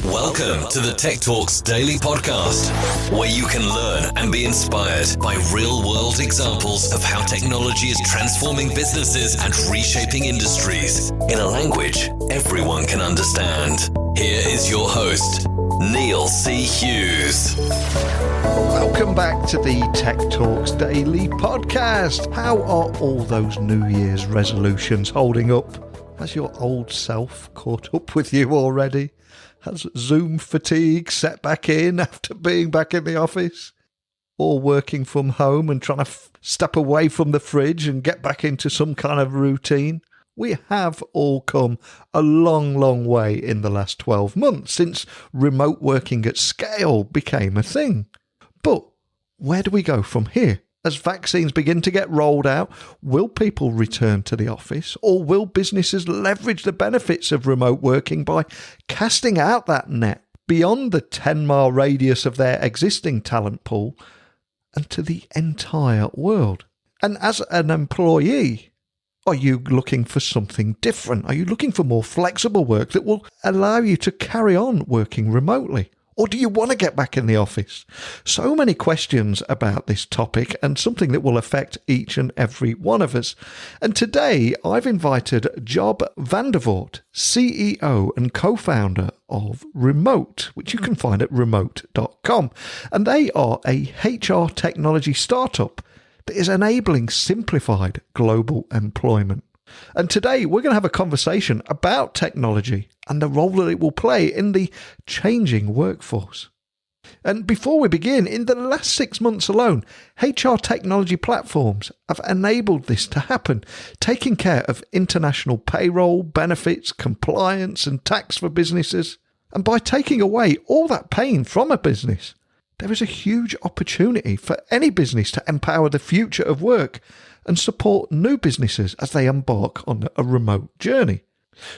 Welcome to the Tech Talks Daily Podcast, where you can learn and be inspired by real-world examples of how technology is transforming businesses and reshaping industries in a language everyone can understand. Here is your host, Neil C. Hughes. Welcome back to the Tech Talks Daily Podcast. How are all those New Year's resolutions holding up? Has your old self caught up with you already? Has Zoom fatigue set back in after being back in the office? Or working from home and trying to step away from the fridge and get back into some kind of routine? We have all come a long, long way in the last 12 months since remote working at scale became a thing. But where do we go from here? As vaccines begin to get rolled out, will people return to the office, or will businesses leverage the benefits of remote working by casting out that net beyond the 10-mile radius of their existing talent pool and to the entire world? And as an employee, are you looking for something different? Are you looking for more flexible work that will allow you to carry on working remotely? Or do you want to get back in the office? So many questions about this topic, and something that will affect each and every one of us. And today I've invited Job van der Voort, CEO and co-founder of Remote, which you can find at remote.com. And they are a HR technology startup that is enabling simplified global employment. And today we're going to have a conversation about technology and the role that it will play in the changing workforce. And before we begin, in the last 6 months alone, HR technology platforms have enabled this to happen, taking care of international payroll, benefits, compliance and tax for businesses. And by taking away all that pain from a business, there is a huge opportunity for any business to empower the future of work and support new businesses as they embark on a remote journey.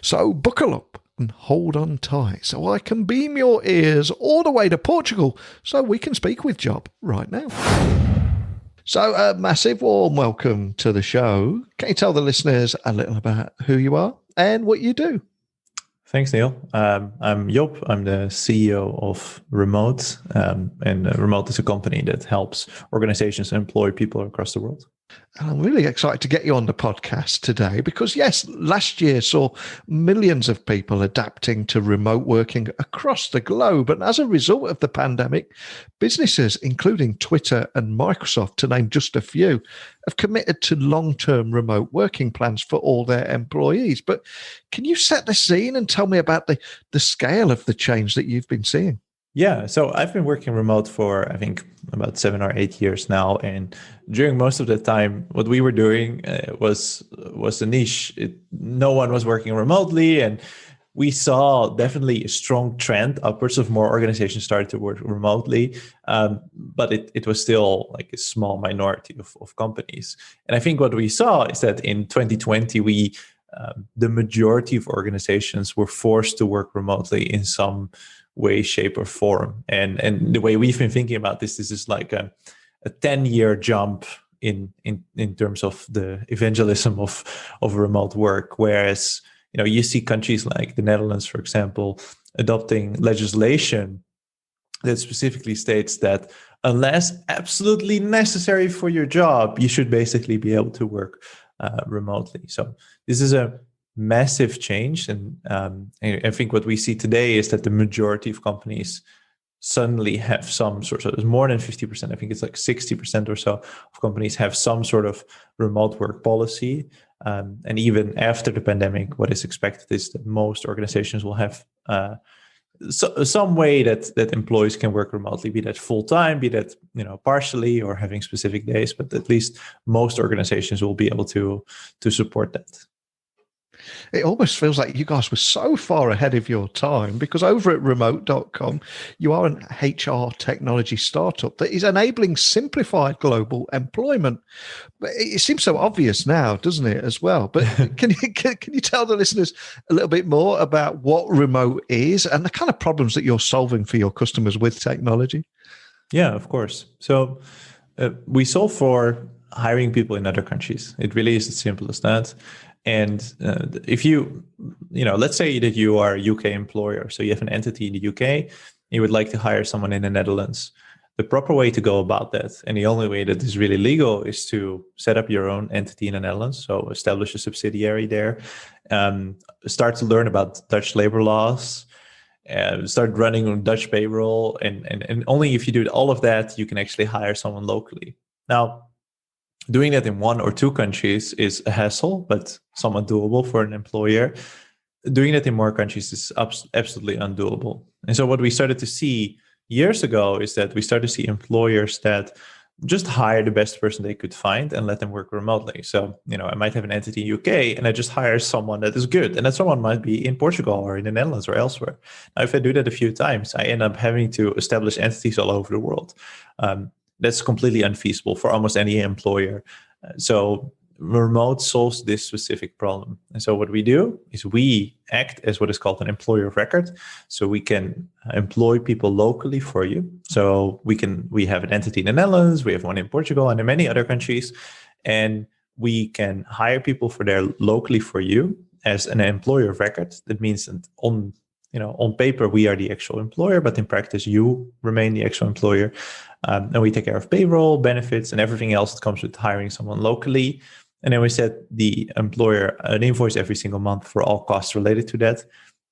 So buckle up and hold on tight so I can beam your ears all the way to Portugal so we can speak with Job right now. So a massive warm welcome to the show. Can you tell the listeners a little about who you are and what you do? Thanks, Neil. I'm Job. I'm the CEO of Remote, and Remote is a company that helps organizations employ people across the world. And I'm really excited to get you on the podcast today because, yes, last year saw millions of people adapting to remote working across the globe. And as a result of the pandemic, businesses, including Twitter and Microsoft, to name just a few, have committed to long-term remote working plans for all their employees. But can you set the scene and tell me about the scale of the change that you've been seeing? Yeah, so I've been working remote for, I think, about 7 or 8 years now. And during most of the time, what we were doing was a niche. No one was working remotely. And we saw definitely a strong trend upwards of more organizations started to work remotely. But it was still like a small minority of companies. And I think what we saw is that in 2020, the majority of organizations were forced to work remotely in some way, shape, or form. And the way we've been thinking about this is like a 10-year jump in terms of the evangelism of remote work. Whereas, you see countries like the Netherlands, for example, adopting legislation that specifically states that unless absolutely necessary for your job, you should basically be able to work remotely. So this is a massive change. And I think what we see today is that the majority of companies suddenly have some sort of, more than 50%, I think it's like 60% or so of companies have some sort of remote work policy. And even after the pandemic, what is expected is that most organizations will have some way that employees can work remotely, be that full-time, be that partially or having specific days, but at least most organizations will be able to support that. It almost feels like you guys were so far ahead of your time because over at remote.com, you are an HR technology startup that is enabling simplified global employment. But it seems so obvious now, doesn't it, as well? But can you tell the listeners a little bit more about what remote is and the kind of problems that you're solving for your customers with technology? Yeah, of course. So we solve for hiring people in other countries. It really is as simple as that. And if let's say that you are a UK employer, so you have an entity in the UK, you would like to hire someone in the Netherlands. The proper way to go about that, and the only way that is really legal, is to set up your own entity in the Netherlands. So establish a subsidiary there, start to learn about Dutch labor laws, start running on Dutch payroll, and only if you do all of that, you can actually hire someone locally. Now, doing that in 1 or 2 countries is a hassle, but somewhat doable for an employer. Doing that in more countries is absolutely undoable. And so what we started to see years ago is that we started to see employers that just hire the best person they could find and let them work remotely. So, I might have an entity in UK and I just hire someone that is good. And that someone might be in Portugal or in the Netherlands or elsewhere. Now, if I do that a few times, I end up having to establish entities all over the world. That's completely unfeasible for almost any employer. So remote solves this specific problem. And so what we do is we act as what is called an employer of record. So we can employ people locally for you. So we have an entity in the Netherlands, we have one in Portugal and in many other countries. And we can hire people locally for you as an employer of record. That means that on paper, we are the actual employer, but in practice, you remain the actual employer. And we take care of payroll, benefits, and everything else that comes with hiring someone locally. And then we set the employer an invoice every single month for all costs related to that.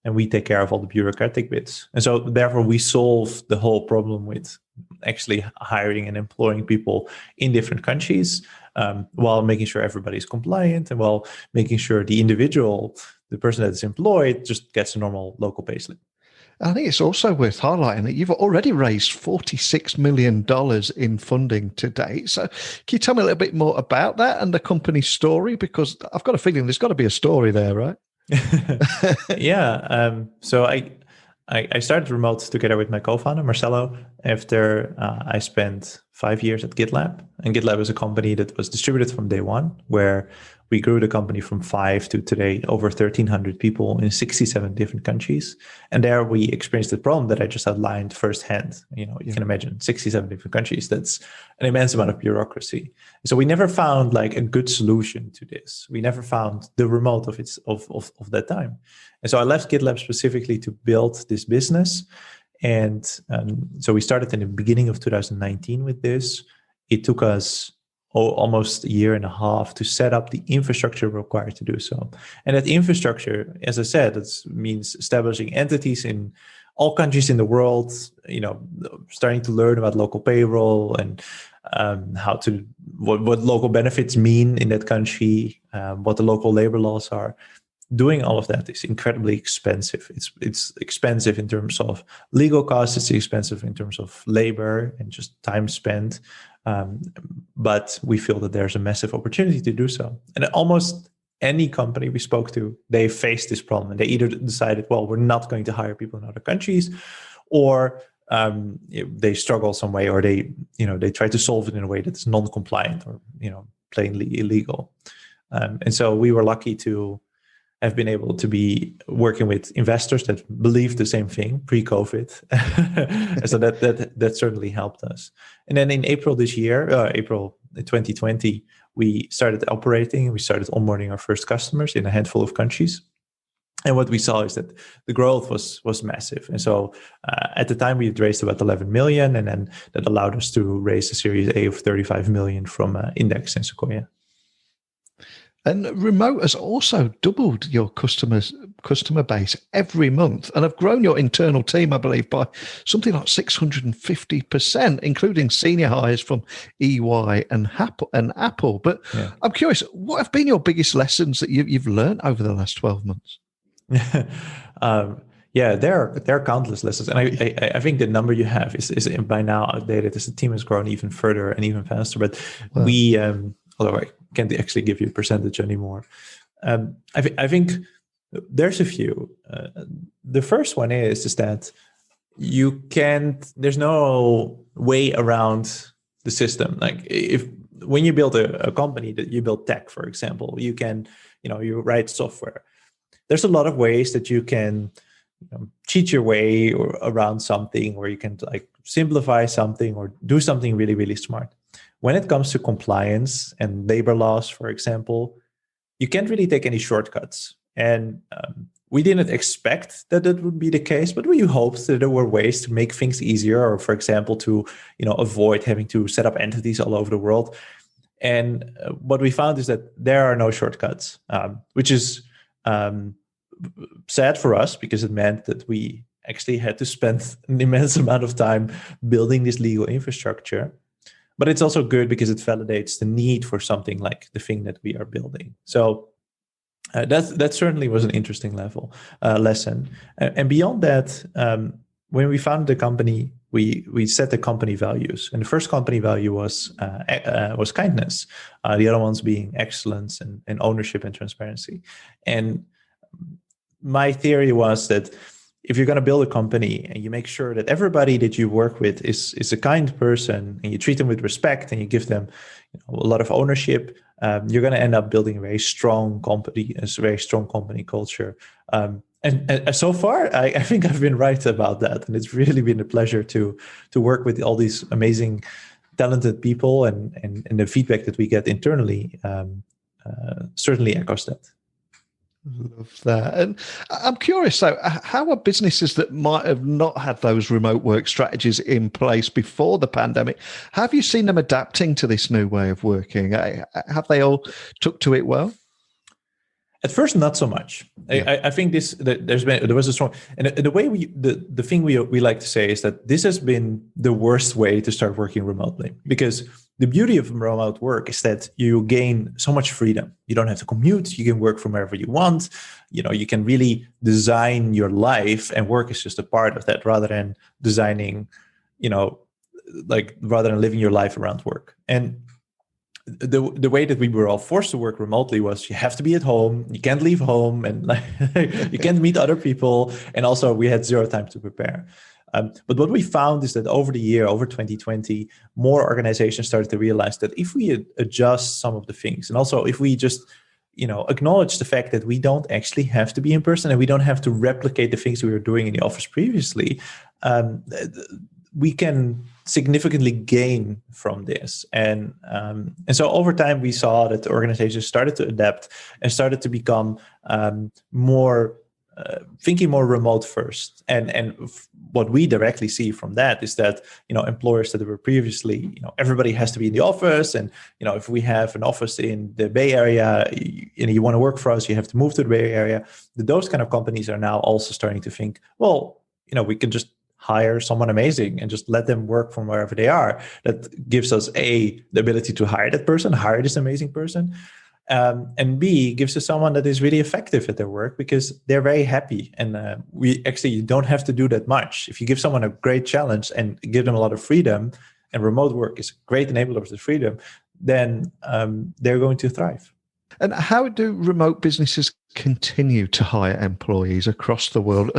And we take care of all the bureaucratic bits. And so therefore, we solve the whole problem with actually hiring and employing people in different countries, while making sure everybody's compliant and while making sure the person that is employed, just gets a normal local payslip. I think it's also worth highlighting that you've already raised $46 million in funding to date. So can you tell me a little bit more about that and the company's story? Because I've got a feeling there's got to be a story there, right? Yeah. So I started remote together with my co-founder, Marcelo, after I spent 5 years at GitLab. And GitLab is a company that was distributed from day one, where we grew the company from 5 to today over 1,300 people in 67 different countries. And there we experienced the problem that I just outlined firsthand. You can imagine 67 different countries. That's an immense amount of bureaucracy. So we never found like a good solution to this. We never found the remote of that time. And so I left GitLab specifically to build this business. And so we started in the beginning of 2019 with this. It took us almost a year and a half to set up the infrastructure required to do so. And that infrastructure, as I said, it means establishing entities in all countries in the world, starting to learn about local payroll and what local benefits mean in that country, what the local labor laws are. Doing all of that is incredibly expensive. It's expensive in terms of legal costs. It's expensive in terms of labor and just time spent. But we feel that there's a massive opportunity to do so. And almost any company we spoke to, they faced this problem. And they either decided, well, we're not going to hire people in other countries, or they struggle some way, or they try to solve it in a way that's non-compliant or plainly illegal. And so we were lucky to have been able to be working with investors that believe the same thing pre-COVID. So that certainly helped us. And then in April 2020, we started operating. We started onboarding our first customers in a handful of countries. And what we saw is that the growth was massive. And so at the time, we had raised about 11 million, and then that allowed us to raise a Series A of 35 million from Index and Sequoia. And remote has also doubled your customer base every month, and have grown your internal team, I believe, by something like 650%, including senior hires from EY and Apple. But yeah. I'm curious, what have been your biggest lessons that you've learned over the last 12 months? Yeah, there are countless lessons, and I think the number you have is by now outdated, as the team has grown even further and even faster. But wow. We, although I can't actually give you a percentage anymore, I think there's a few. The first one is that there's no way around the system. Like when you build a company, that you build tech, for example, you can, you write software. There's a lot of ways that you can cheat your way around something, or you can like simplify something or do something really, really smart. When it comes to compliance and labor laws, for example, you can't really take any shortcuts. And we didn't expect that would be the case, but we hoped that there were ways to make things easier, or for example, to avoid having to set up entities all over the world. And what we found is that there are no shortcuts, which is sad for us, because it meant that we actually had to spend an immense amount of time building this legal infrastructure. But it's also good because it validates the need for something like the thing that we are building. So that certainly was an interesting lesson. And beyond that, when we founded the company, we set the company values, and the first company value was kindness. The other ones being excellence and ownership and transparency. And my theory was that if you're going to build a company and you make sure that everybody that you work with is a kind person, and you treat them with respect, and you give them a lot of ownership, you're going to end up building a very strong company culture. And so far, I think I've been right about that, and it's really been a pleasure to work with all these amazing, talented people, and the feedback that we get internally certainly echoes that. Love that. And I'm curious, though, how are businesses that might have not had those remote work strategies in place before the pandemic, have you seen them adapting to this new way of working? Have they all took to it well? At first, not so much. Yeah. I think there was a strong, and the way the thing we like to say is that this has been the worst way to start working remotely, because the beauty of remote work is that you gain so much freedom. You don't have to commute. You can work from wherever you want. You can really design your life, and work is just a part of that, rather than designing, rather than living your life around work. And the way that we were all forced to work remotely was you have to be at home, you can't leave home, and you can't meet other people. And also we had zero time to prepare. But what we found is that over 2020, more organizations started to realize that if we adjust some of the things, and also if we just acknowledge the fact that we don't actually have to be in person, and we don't have to replicate the things we were doing in the office previously, we can significantly gain from this. And so over time, we saw that the organizations started to adapt and started to become more thinking more remote first. And what we directly see from that is that, employers that were previously, everybody has to be in the office. And, if we have an office in the Bay Area, you want to work for us, you have to move to the Bay Area. Those kind of companies are now also starting to think, well, we can just hire someone amazing and just let them work from wherever they are. That gives us the ability to hire that person, hire this amazing person. And B, gives us someone that is really effective at their work, because they're very happy. And we actually don't have to do that much. If you give someone a great challenge and give them a lot of freedom, and remote work is a great enabler of the freedom, then they're going to thrive. And how do remote businesses continue to hire employees across the world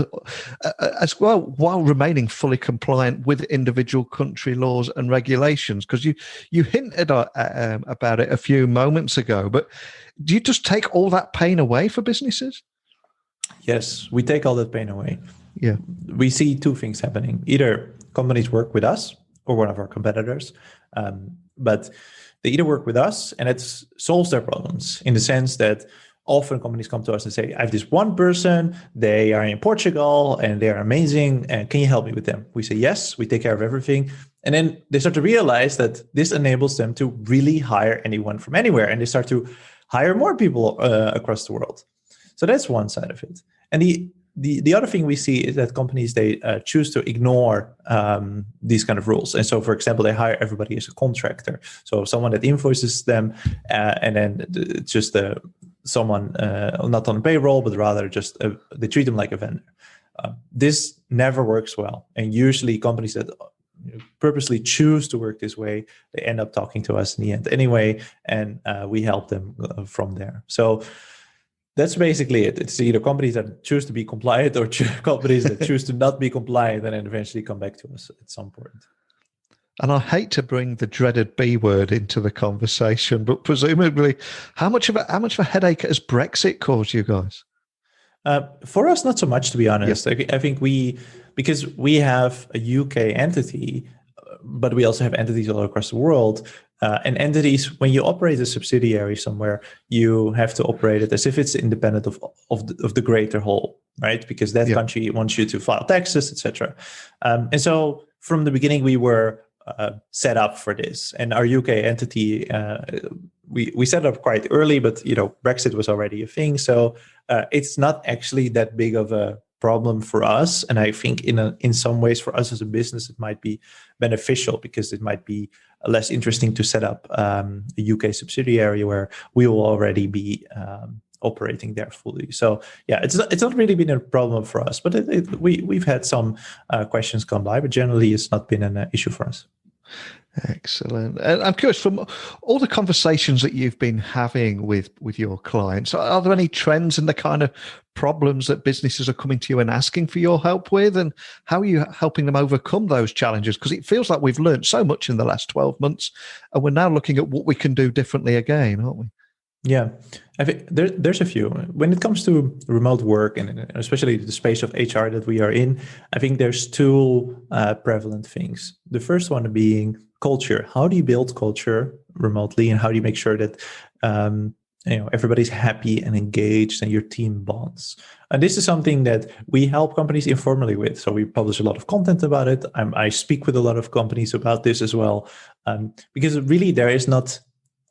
as well, while remaining fully compliant with individual country laws and regulations? Because you hinted about it a few moments ago, but do you just take all that pain away for businesses? Yes, we take all that pain away. Yeah. We see two things happening. Either companies work with us or one of our competitors, but they either work with us and it solves their problems, in the sense that often companies come to us and say, I have this one person, they are in Portugal and they are amazing, and can you help me with them? We say, yes, we take care of everything. And then they start to realize that this enables them to really hire anyone from anywhere, and they start to hire more people across the world. So that's one side of it. And the other thing we see is that companies, they choose to ignore these kind of rules. And so, for example, they hire everybody as a contractor. So someone that invoices them, and then it's just someone not on payroll, but rather just they treat them like a vendor. This never works well. And usually companies that purposely choose to work this way, they end up talking to us in the end anyway, and we help them from there. So that's basically it. It's either companies that choose to be compliant or companies that choose to not be compliant and then eventually come back to us at some point. And I hate to bring the dreaded B word into the conversation, but presumably, how much of a headache has Brexit caused you guys? For us, not so much, to be honest. Yep. I think because we have a UK entity, but we also have entities all across the world. And entities, when you operate a subsidiary somewhere, you have to operate it as if it's independent of the greater whole, right? Because that country wants you to file taxes, etc. And so from the beginning, we were set up for this. And our UK entity, we set up quite early, but Brexit was already a thing, so it's not actually that big of a problem for us. And I think in some ways for us as a business, it might be beneficial because it might be less interesting to set up a UK subsidiary where we will already be operating there fully. So yeah, it's not really been a problem for us, but we've had some questions come by, but generally it's not been an issue for us. Excellent. And I'm curious, from all the conversations that you've been having with your clients, are there any trends in the kind of problems that businesses are coming to you and asking for your help with? And how are you helping them overcome those challenges? Because it feels like we've learned so much in the last 12 months, and we're now looking at what we can do differently again, aren't we? Yeah, I think there's a few. When it comes to remote work, and especially the space of HR that we are in, I think there's two prevalent things. The first one being culture. How do you build culture remotely, and how do you make sure that everybody's happy and engaged and your team bonds? And this is something that we help companies informally with. So we publish a lot of content about it. I speak with a lot of companies about this as well, because really there is not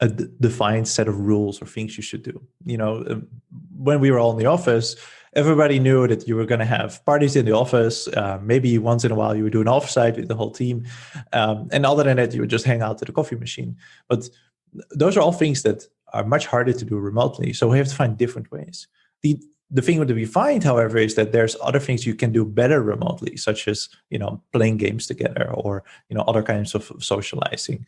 a defined set of rules or things you should do. When we were all in the office, everybody knew that you were going to have parties in the office. Maybe once in a while you would do an offsite with the whole team. And other than that, you would just hang out at a coffee machine. But those are all things that are much harder to do remotely. So we have to find different ways. The thing that we find, however, is that there's other things you can do better remotely, such as playing games together or other kinds of socializing.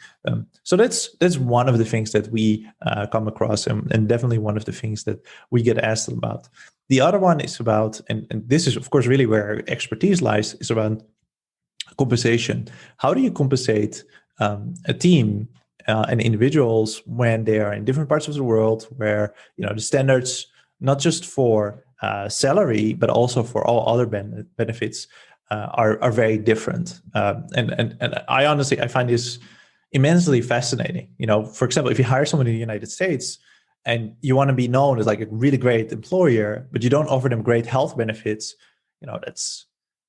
So that's one of the things that we come across, and definitely one of the things that we get asked about. The other one is about, and this is of course really where our expertise lies, is around compensation. How do you compensate a team and individuals when they are in different parts of the world, where the standards, not just for salary, but also for all other benefits, are very different. And I find this immensely fascinating. For example, if you hire someone in the United States and you want to be known as like a really great employer, but you don't offer them great health benefits,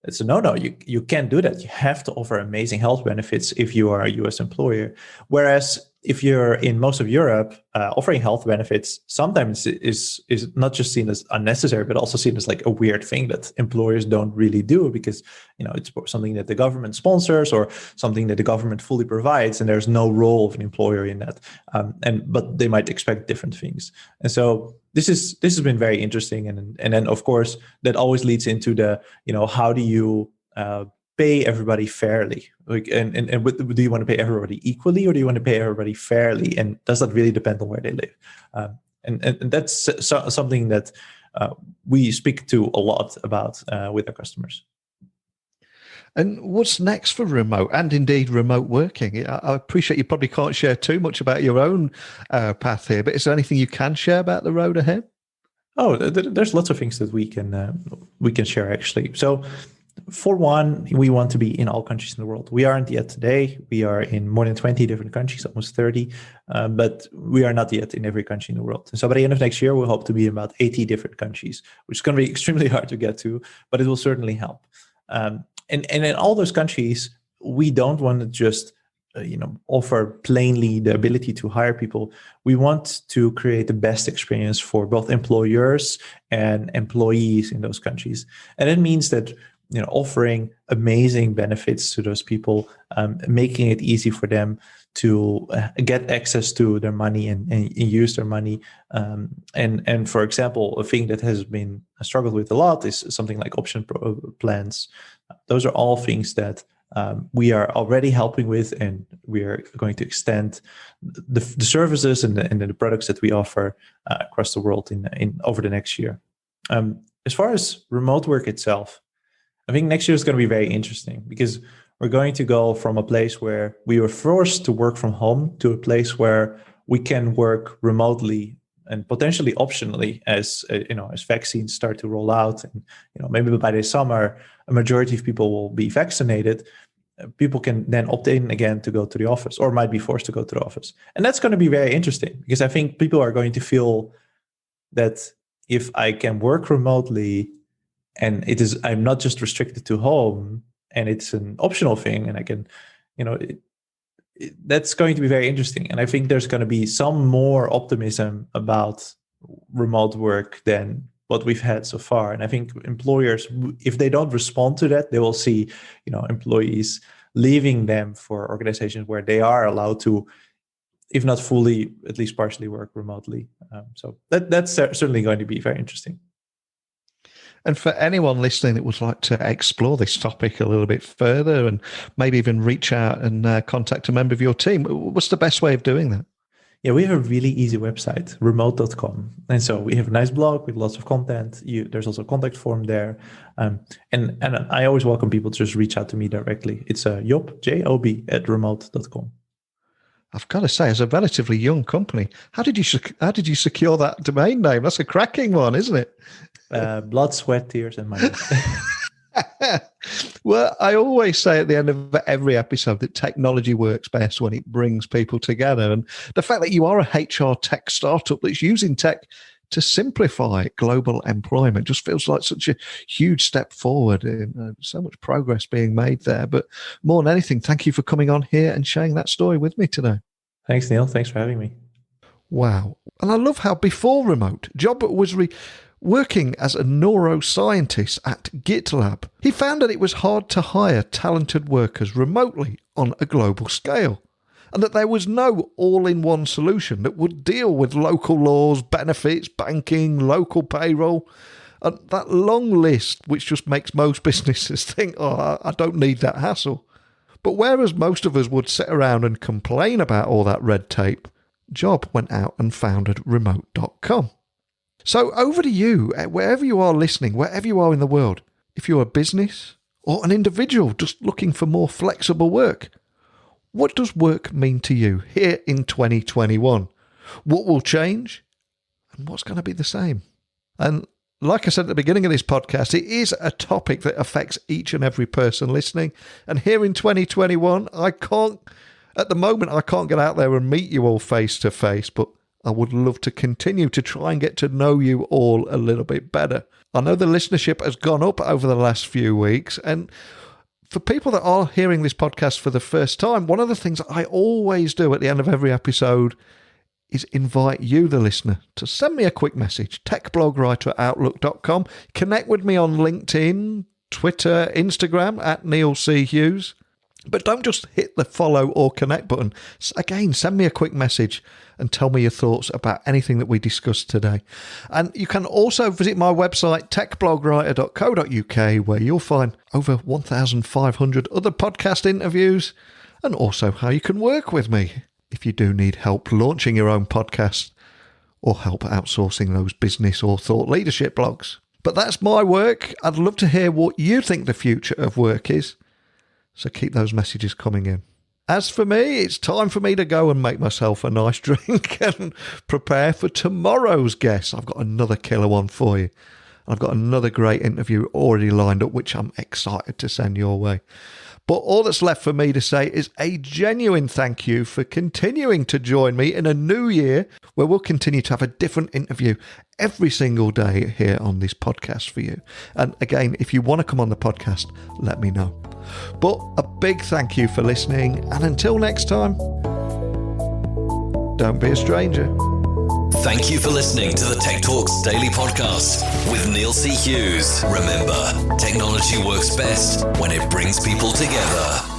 it's a no-no. You can't do that. You have to offer amazing health benefits if you are a US employer. Whereas if you're in most of Europe, offering health benefits sometimes is not just seen as unnecessary, but also seen as like a weird thing that employers don't really do, because it's something that the government sponsors or something that the government fully provides, and there's no role of an employer in that. But they might expect different things, and so this has been very interesting. And then of course that always leads into the how do you pay everybody fairly? And do you want to pay everybody equally, or do you want to pay everybody fairly? And does that really depend on where they live? And that's something that we speak to a lot about with our customers. And what's next for remote and indeed remote working? I appreciate you probably can't share too much about your own path here, but is there anything you can share about the road ahead? Oh, there's lots of things that we can share actually. So, for one, we want to be in all countries in the world. We aren't yet today. We are in more than 20 different countries, almost 30, but we are not yet in every country in the world. And so by the end of next year, we'll hope to be in about 80 different countries, which is going to be extremely hard to get to, but it will certainly help. And in all those countries, we don't want to just offer plainly the ability to hire people. We want to create the best experience for both employers and employees in those countries. And it means that offering amazing benefits to those people, making it easy for them to get access to their money and use their money. And for example, a thing that has been struggled with a lot is something like option plans. Those are all things that we are already helping with, and we are going to extend the services and the products that we offer across the world in over the next year. As far as remote work itself, I think next year is going to be very interesting, because we're going to go from a place where we were forced to work from home to a place where we can work remotely and potentially optionally as vaccines start to roll out. And maybe by the summer, a majority of people will be vaccinated. people can then opt in again to go to the office, or might be forced to go to the office. And that's going to be very interesting, because I think people are going to feel that if I can work remotely and I'm not just restricted to home, and it's an optional thing, and I can, that's going to be very interesting. And I think there's going to be some more optimism about remote work than what we've had so far. And I think employers, if they don't respond to that, they will see, employees leaving them for organizations where they are allowed to, if not fully, at least partially work remotely. So that's certainly going to be very interesting. And for anyone listening that would like to explore this topic a little bit further and maybe even reach out and contact a member of your team, what's the best way of doing that? Yeah, we have a really easy website, remote.com. And so we have a nice blog with lots of content. There's also a contact form there. And I always welcome people to just reach out to me directly. It's Job, J-O-B, @remote.com. I've got to say, as a relatively young company, how did you secure that domain name? That's a cracking one, isn't it? Blood, sweat, tears, and money. Well, I always say at the end of every episode that technology works best when it brings people together. And the fact that you are a HR tech startup that's using tech to simplify global employment just feels like such a huge step forward, and so much progress being made there. But more than anything, thank you for coming on here and sharing that story with me today. Thanks, Neil. Thanks for having me. Wow. And I love how before remote, Job was working as a neuroscientist at GitLab. He found that it was hard to hire talented workers remotely on a global scale, and that there was no all-in-one solution that would deal with local laws, benefits, banking, local payroll, and that long list which just makes most businesses think, I don't need that hassle. But whereas most of us would sit around and complain about all that red tape, Job went out and founded remote.com. So over to you, wherever you are listening, wherever you are in the world, if you're a business or an individual just looking for more flexible work, what does work mean to you here in 2021? What will change and what's going to be the same? And like I said at the beginning of this podcast, it is a topic that affects each and every person listening. And here in 2021, I can't get out there and meet you all face to face, but I would love to continue to try and get to know you all a little bit better. I know the listenership has gone up over the last few weeks, and for people that are hearing this podcast for the first time, one of the things I always do at the end of every episode is invite you, the listener, to send me a quick message, techblogwriter@outlook.com. Connect with me on LinkedIn, Twitter, Instagram @NeilCHughes. But don't just hit the follow or connect button. Again, send me a quick message and tell me your thoughts about anything that we discussed today. And you can also visit my website, techblogwriter.co.uk, where you'll find over 1,500 other podcast interviews, and also how you can work with me if you do need help launching your own podcast or help outsourcing those business or thought leadership blogs. But that's my work. I'd love to hear what you think the future of work is. So keep those messages coming in. As for me, it's time for me to go and make myself a nice drink and prepare for tomorrow's guest. I've got another killer one for you. I've got another great interview already lined up, which I'm excited to send your way. But all that's left for me to say is a genuine thank you for continuing to join me in a new year where we'll continue to have a different interview every single day here on this podcast for you. And again, if you want to come on the podcast, let me know. But a big thank you for listening, and until next time, don't be a stranger. Thank you for listening to the Tech Talks Daily Podcast with Neil C. Hughes. Remember, technology works best when it brings people together.